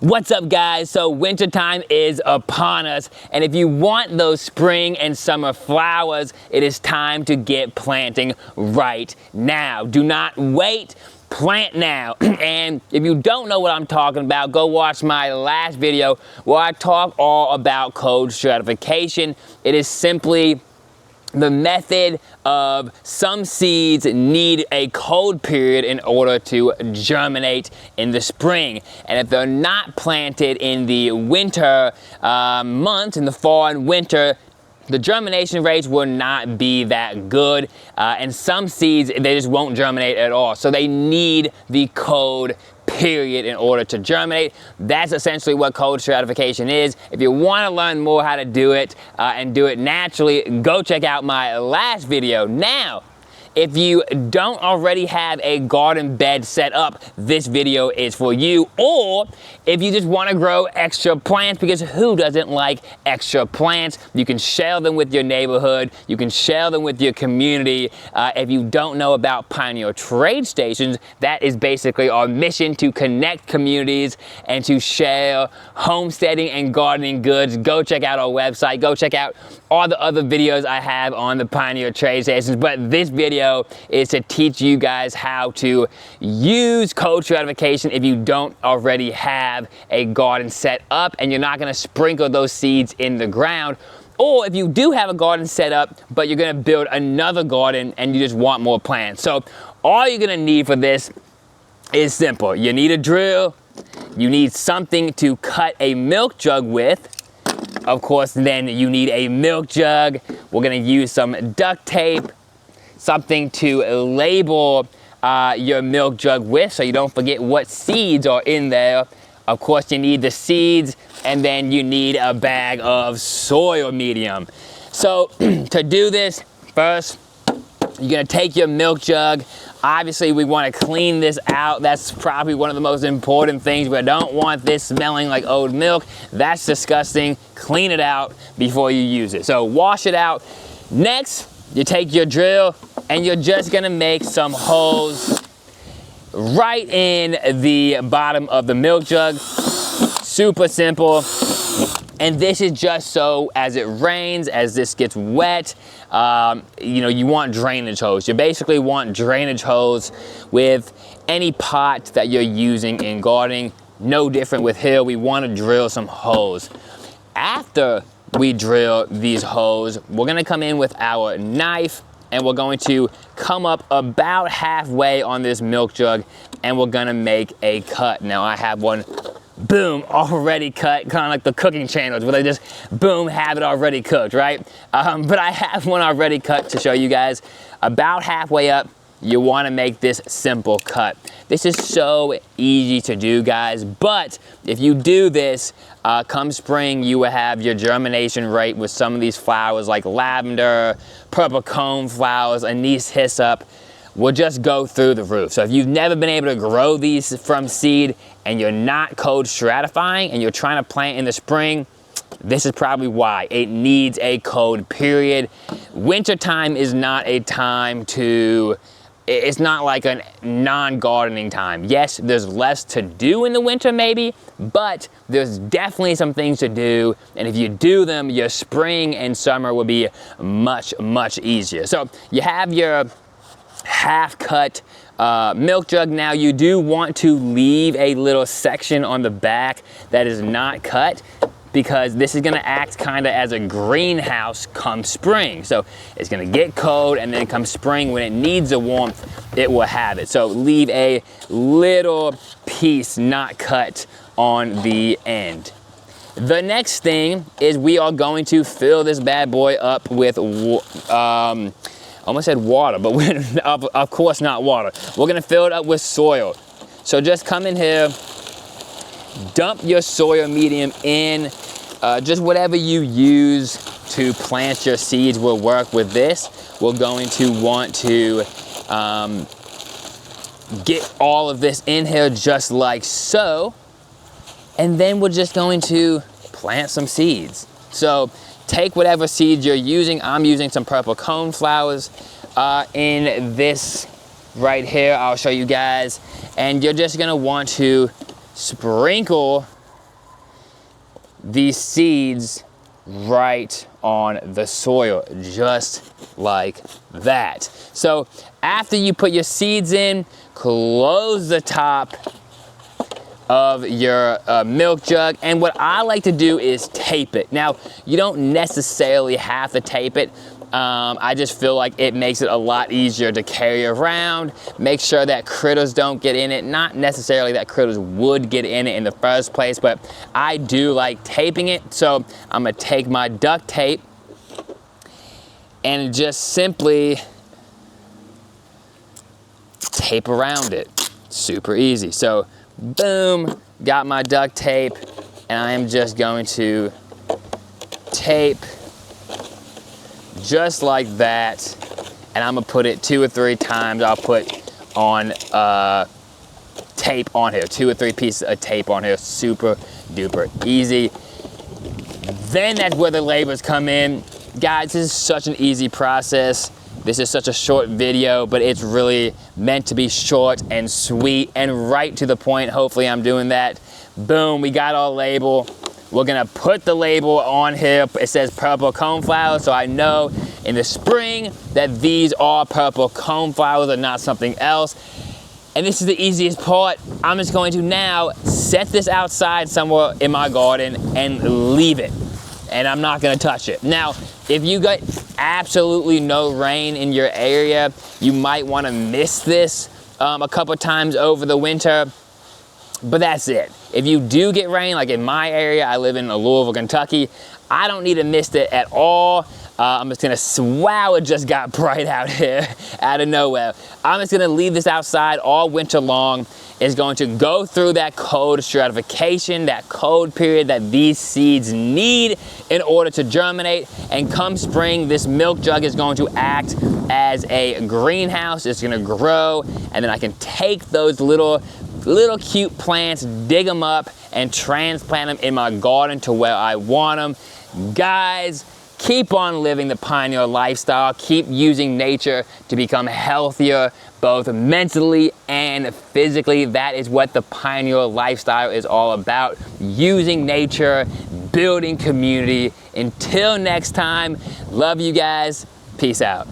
What's up, guys? So wintertime is upon us, and if you want those spring and summer flowers, it is time to get planting right now. Do not wait. Plant now. And if you don't know what I'm talking about, go watch my last video where I talk all about cold stratification. It is simply the method of some seeds need a cold period in order to germinate in the spring. And if they're not planted in the winter months, in the fall and winter, the germination rates will not be that good. And some seeds, they just won't germinate at all. So they need the cold period in order to germinate. That's essentially what cold stratification is. If you want to learn more how to do it and do it naturally, go check out my last video. Now, if you don't already have a garden bed set up, this video is for you. Or if you just want to grow extra plants, because who doesn't like extra plants? You can share them with your neighborhood. You can share them with your community. If you don't know about Pioneer Trade Stations, that is basically our mission to connect communities and to share homesteading and gardening goods. Go check out our website. Go check out all the other videos I have on the Pioneer Trade Stations. But this video is to teach you guys how to use cold stratification if you don't already have a garden set up and you're not going to sprinkle those seeds in the ground. Or if you do have a garden set up, but you're going to build another garden and you just want more plants. So all you're going to need for this is simple. You need a drill. You need something to cut a milk jug with. Of course, then you need a milk jug. We're going to use some duct tape, something to label your milk jug with so you don't forget what seeds are in there. Of course, you need the seeds, and then you need a bag of soil medium. So to do this, first, you're gonna take your milk jug. Obviously, we wanna clean this out. That's probably one of the most important things. We don't want this smelling like old milk. That's disgusting. Clean it out before you use it. So wash it out. Next, you take your drill and you're just gonna make some holes right in the bottom of the milk jug. Super simple. And this is just so as it rains, as this gets wet, you want drainage hose. You basically want drainage hose with any pot that you're using in gardening. No different with here. We want to drill some holes. After we drill these holes, we're gonna come in with our knife and we're going to come up about halfway on this milk jug and we're gonna make a cut. Now I have one, boom, already cut, kind of like the cooking channels where they just, boom, have it already cooked, right? But I have one already cut to show you guys. About halfway up, you wanna make this simple cut. This is so easy to do, guys, but if you do this, come spring, you will have your germination rate with some of these flowers like lavender, purple cone flowers, anise hyssop, will just go through the roof. So if you've never been able to grow these from seed and you're not cold stratifying and you're trying to plant in the spring, this is probably why. It needs a cold period. Wintertime is not a time to, it's not like a non-gardening time. Yes, there's less to do in the winter maybe, but there's definitely some things to do. And if you do them, your spring and summer will be much, much easier. So you have your half-cut milk jug. Now you do want to leave a little section on the back that is not cut, because this is gonna act kind of as a greenhouse come spring. So it's gonna get cold, and then come spring when it needs the warmth, it will have it. So leave a little piece not cut on the end. The next thing is we are going to fill this bad boy up with, I almost said water, but of course not water. We're gonna fill it up with soil. So just come in here, dump your soil medium in. Just whatever you use to plant your seeds will work with this. We're going to want to get all of this in here just like so. And then we're just going to plant some seeds. So take whatever seeds you're using. I'm using some purple cone flowers in this right here. I'll show you guys. And you're just gonna want to sprinkle these seeds right on the soil, just like that. So after you put your seeds in, close the top of your milk jug, and what I like to do is tape it. Now, you don't necessarily have to tape it. I just feel like it makes it a lot easier to carry around. Make sure that critters don't get in it. Not necessarily that critters would get in it in the first place, but I do like taping it. So I'm gonna take my duct tape and just simply tape around it. Super easy. So boom, got my duct tape, and I am just going to tape just like that, and I'm gonna put it 2 or 3 times. I'll put on tape on here, 2 or 3 pieces of tape on here. Super duper easy. Then that's where the labels come in. Guys, this is such an easy process. This is such a short video, but it's really meant to be short and sweet and right to the point. Hopefully I'm doing that. Boom, we got our label. We're gonna put the label on here. It says purple coneflower, so I know in the spring that these are purple coneflowers and not something else. And this is the easiest part. I'm just going to now set this outside somewhere in my garden and leave it. And I'm not gonna touch it. Now, if you get absolutely no rain in your area, you might wanna miss this a couple times over the winter, but that's it. If you do get rain, like in my area, I live in Louisville, Kentucky, I don't need to miss it at all. I'm just gonna, wow, it just got bright out here, out of nowhere. I'm just gonna leave this outside all winter long. It's going to go through that cold stratification, that cold period that these seeds need in order to germinate. And come spring, this milk jug is going to act as a greenhouse. It's gonna grow, and then I can take those little cute plants, dig them up, and transplant them in my garden to where I want them. Guys, keep on living the pioneer lifestyle. Keep using nature to become healthier, both mentally and physically. That is what the pioneer lifestyle is all about. Using nature, building community. Until next time, love you guys. Peace out.